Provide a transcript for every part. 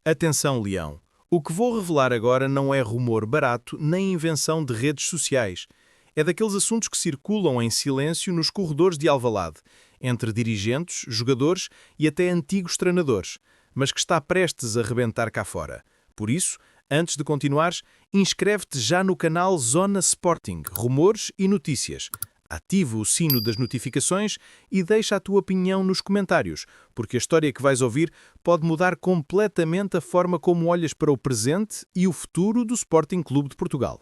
Atenção, Leão! O que vou revelar agora não é rumor barato nem invenção de redes sociais. É daqueles assuntos que circulam em silêncio nos corredores de Alvalade, entre dirigentes, jogadores e até antigos treinadores, mas que está prestes a rebentar cá fora. Por isso, antes de continuares, inscreve-te já no canal Zona Sporting, Rumores e Notícias. Ativa o sino das notificações e deixa a tua opinião nos comentários, porque a história que vais ouvir pode mudar completamente a forma como olhas para o presente e o futuro do Sporting Clube de Portugal.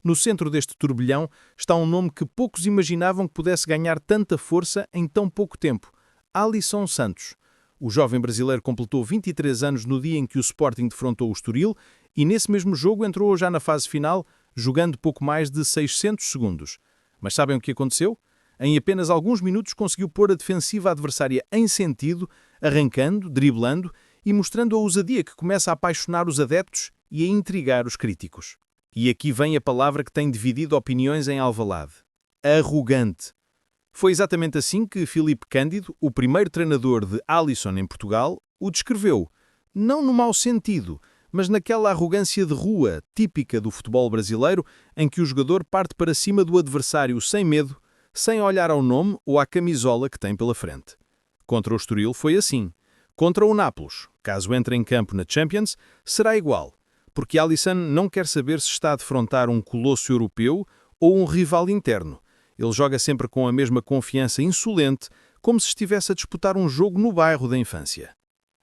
No centro deste turbilhão está um nome que poucos imaginavam que pudesse ganhar tanta força em tão pouco tempo: Alisson Santos. O jovem brasileiro completou 23 anos no dia em que o Sporting defrontou o Estoril e nesse mesmo jogo entrou já na fase final, jogando pouco mais de 600 segundos. Mas sabem o que aconteceu? Em apenas alguns minutos conseguiu pôr a defensiva adversária em sentido, arrancando, driblando e mostrando a ousadia que começa a apaixonar os adeptos e a intrigar os críticos. E aqui vem a palavra que tem dividido opiniões em Alvalade: arrogante. Foi exatamente assim que Filipe Cândido, o primeiro treinador de Alisson em Portugal, o descreveu. Não no mau sentido, mas naquela arrogância de rua, típica do futebol brasileiro, em que o jogador parte para cima do adversário sem medo, sem olhar ao nome ou à camisola que tem pela frente. Contra o Estoril foi assim. Contra o Nápoles, caso entre em campo na Champions, será igual, porque Alisson não quer saber se está a defrontar um colosso europeu ou um rival interno. Ele joga sempre com a mesma confiança insolente, como se estivesse a disputar um jogo no bairro da infância.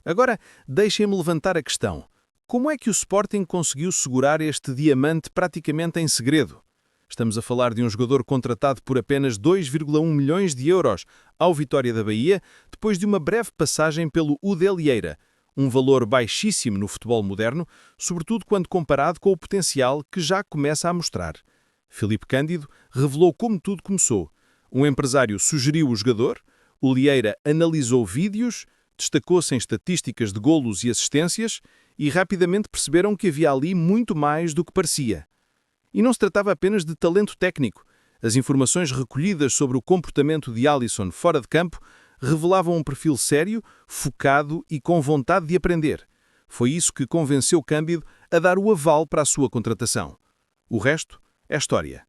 Agora, deixem-me levantar a questão. Como é que o Sporting conseguiu segurar este diamante praticamente em segredo? Estamos a falar de um jogador contratado por apenas 2,1 milhões de euros ao Vitória da Bahia, depois de uma breve passagem pelo Udelieira, um valor baixíssimo no futebol moderno, sobretudo quando comparado com o potencial que já começa a mostrar. Filipe Cândido revelou como tudo começou. Um empresário sugeriu o jogador, o Lieira analisou vídeos, destacou-se em estatísticas de golos e assistências e rapidamente perceberam que havia ali muito mais do que parecia. E não se tratava apenas de talento técnico. As informações recolhidas sobre o comportamento de Alisson fora de campo revelavam um perfil sério, focado e com vontade de aprender. Foi isso que convenceu Cândido a dar o aval para a sua contratação. O resto é história.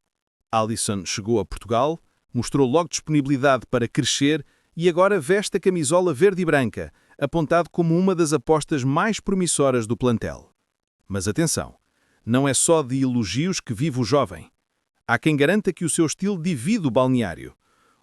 Alisson chegou a Portugal, mostrou logo disponibilidade para crescer e agora veste a camisola verde e branca, apontado como uma das apostas mais promissoras do plantel. Mas atenção, não é só de elogios que vive o jovem. Há quem garanta que o seu estilo divide o balneário.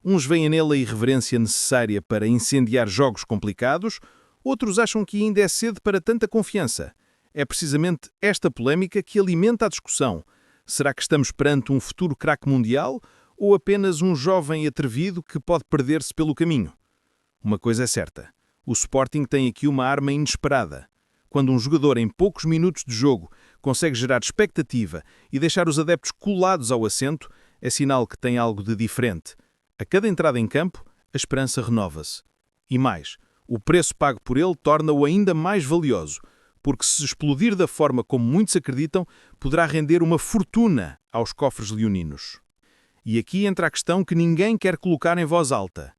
Uns veem nele a irreverência necessária para incendiar jogos complicados, outros acham que ainda é cedo para tanta confiança. É precisamente esta polémica que alimenta a discussão. Será que estamos perante um futuro craque mundial ou apenas um jovem atrevido que pode perder-se pelo caminho? Uma coisa é certa, o Sporting tem aqui uma arma inesperada. Quando um jogador em poucos minutos de jogo consegue gerar expectativa e deixar os adeptos colados ao assento, é sinal que tem algo de diferente. A cada entrada em campo, a esperança renova-se. E mais, o preço pago por ele torna-o ainda mais valioso, porque se explodir da forma como muitos acreditam, poderá render uma fortuna aos cofres leoninos. E aqui entra a questão que ninguém quer colocar em voz alta.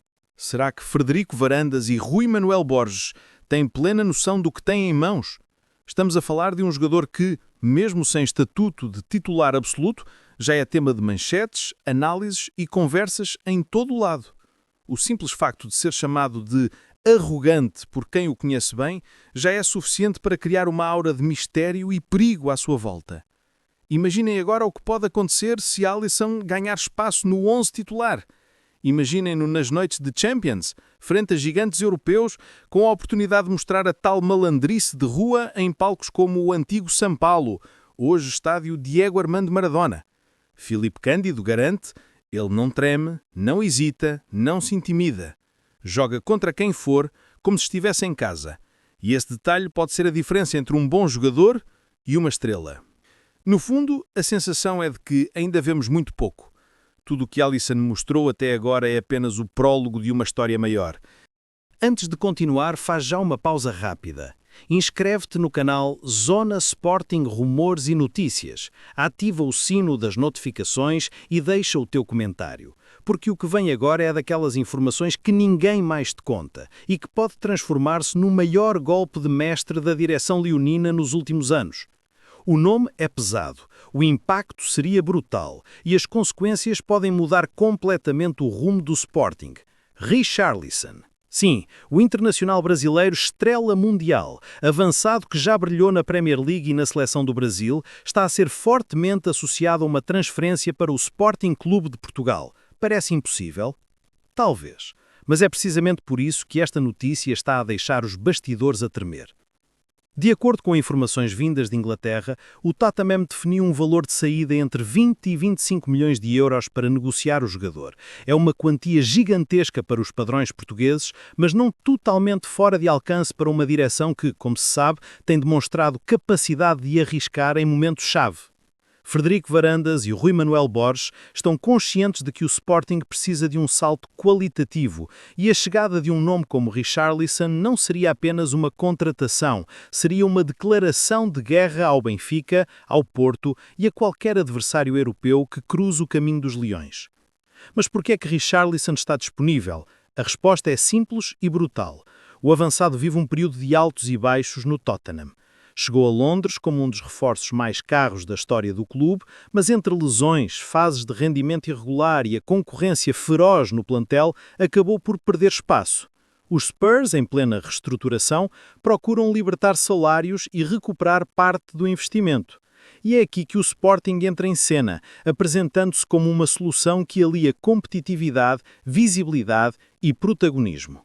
Será que Frederico Varandas e Rui Manuel Borges têm plena noção do que têm em mãos? Estamos a falar de um jogador que, mesmo sem estatuto de titular absoluto, já é tema de manchetes, análises e conversas em todo o lado. O simples facto de ser chamado de arrogante por quem o conhece bem já é suficiente para criar uma aura de mistério e perigo à sua volta. Imaginem agora o que pode acontecer se Alisson ganhar espaço no 11 titular. Imaginem-no nas noites de Champions, frente a gigantes europeus, com a oportunidade de mostrar a tal malandrice de rua em palcos como o antigo São Paulo, hoje estádio Diego Armando Maradona. Filipe Cândido garante, ele não treme, não hesita, não se intimida. Joga contra quem for, como se estivesse em casa. E esse detalhe pode ser a diferença entre um bom jogador e uma estrela. No fundo, a sensação é de que ainda vemos muito pouco. Tudo o que Alisson mostrou até agora é apenas o prólogo de uma história maior. Antes de continuar, faz já uma pausa rápida. Inscreve-te no canal Zona Sporting Rumores e Notícias, ativa o sino das notificações e deixa o teu comentário, porque o que vem agora é daquelas informações que ninguém mais te conta e que pode transformar-se no maior golpe de mestre da direção leonina nos últimos anos. O nome é pesado, o impacto seria brutal e as consequências podem mudar completamente o rumo do Sporting. Richarlison. Sim, o internacional brasileiro estrela mundial, avançado que já brilhou na Premier League e na seleção do Brasil, está a ser fortemente associado a uma transferência para o Sporting Clube de Portugal. Parece impossível? Talvez. Mas é precisamente por isso que esta notícia está a deixar os bastidores a tremer. De acordo com informações vindas de Inglaterra, o Tottenham definiu um valor de saída entre 20 e 25 milhões de euros para negociar o jogador. É uma quantia gigantesca para os padrões portugueses, mas não totalmente fora de alcance para uma direção que, como se sabe, tem demonstrado capacidade de arriscar em momentos-chave. Frederico Varandas e Rui Manuel Borges estão conscientes de que o Sporting precisa de um salto qualitativo e a chegada de um nome como Richarlison não seria apenas uma contratação, seria uma declaração de guerra ao Benfica, ao Porto e a qualquer adversário europeu que cruze o caminho dos Leões. Mas por que é que Richarlison está disponível? A resposta é simples e brutal. O avançado vive um período de altos e baixos no Tottenham. Chegou a Londres como um dos reforços mais caros da história do clube, mas entre lesões, fases de rendimento irregular e a concorrência feroz no plantel, acabou por perder espaço. Os Spurs, em plena reestruturação, procuram libertar salários e recuperar parte do investimento. E é aqui que o Sporting entra em cena, apresentando-se como uma solução que alia competitividade, visibilidade e protagonismo.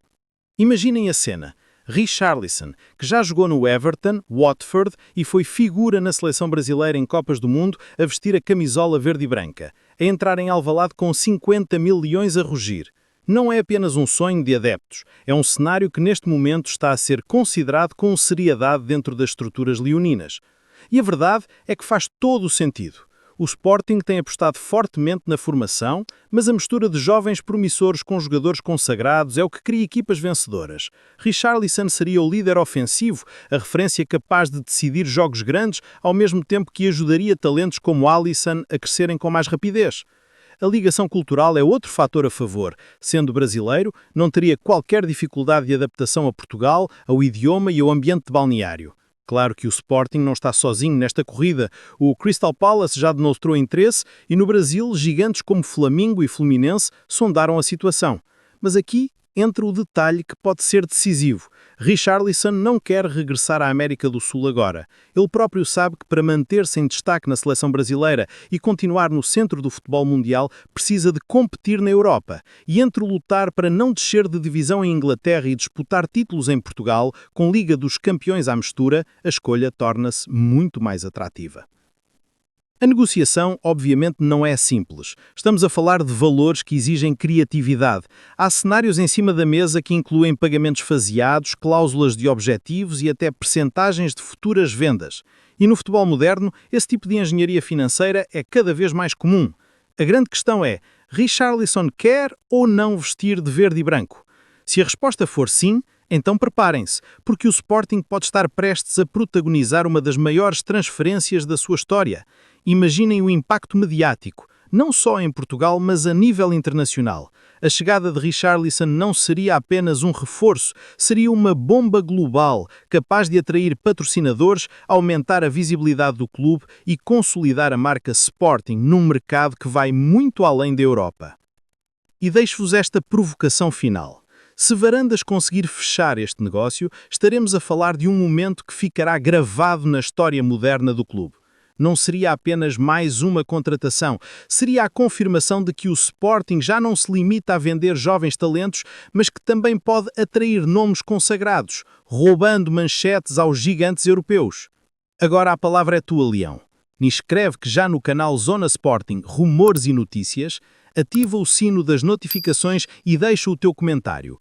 Imaginem a cena. Richarlison, que já jogou no Everton, Watford e foi figura na seleção brasileira em Copas do Mundo a vestir a camisola verde e branca, a entrar em Alvalade com 50 mil leões a rugir. Não é apenas um sonho de adeptos, é um cenário que neste momento está a ser considerado com seriedade dentro das estruturas leoninas. E a verdade é que faz todo o sentido. O Sporting tem apostado fortemente na formação, mas a mistura de jovens promissores com jogadores consagrados é o que cria equipas vencedoras. Richarlison seria o líder ofensivo, a referência capaz de decidir jogos grandes, ao mesmo tempo que ajudaria talentos como Alisson a crescerem com mais rapidez. A ligação cultural é outro fator a favor. Sendo brasileiro, não teria qualquer dificuldade de adaptação a Portugal, ao idioma e ao ambiente de balneário. Claro que o Sporting não está sozinho nesta corrida. O Crystal Palace já demonstrou interesse e no Brasil, gigantes como Flamengo e Fluminense sondaram a situação. Mas aqui entra o detalhe que pode ser decisivo. Richarlison não quer regressar à América do Sul agora. Ele próprio sabe que para manter-se em destaque na seleção brasileira e continuar no centro do futebol mundial, precisa de competir na Europa. E entre lutar para não descer de divisão em Inglaterra e disputar títulos em Portugal, com Liga dos Campeões à mistura, a escolha torna-se muito mais atrativa. A negociação, obviamente, não é simples. Estamos a falar de valores que exigem criatividade. Há cenários em cima da mesa que incluem pagamentos faseados, cláusulas de objetivos e até percentagens de futuras vendas. E no futebol moderno, esse tipo de engenharia financeira é cada vez mais comum. A grande questão é, Richarlison quer ou não vestir de verde e branco? Se a resposta for sim, então preparem-se, porque o Sporting pode estar prestes a protagonizar uma das maiores transferências da sua história. Imaginem o impacto mediático, não só em Portugal, mas a nível internacional. A chegada de Richarlison não seria apenas um reforço, seria uma bomba global, capaz de atrair patrocinadores, aumentar a visibilidade do clube e consolidar a marca Sporting num mercado que vai muito além da Europa. E deixo-vos esta provocação final. Se Varandas conseguir fechar este negócio, estaremos a falar de um momento que ficará gravado na história moderna do clube. Não seria apenas mais uma contratação, seria a confirmação de que o Sporting já não se limita a vender jovens talentos, mas que também pode atrair nomes consagrados, roubando manchetes aos gigantes europeus. Agora a palavra é tua, Leão. Inscreve que já no canal Zona Sporting Rumores e Notícias, ativa o sino das notificações e deixa o teu comentário,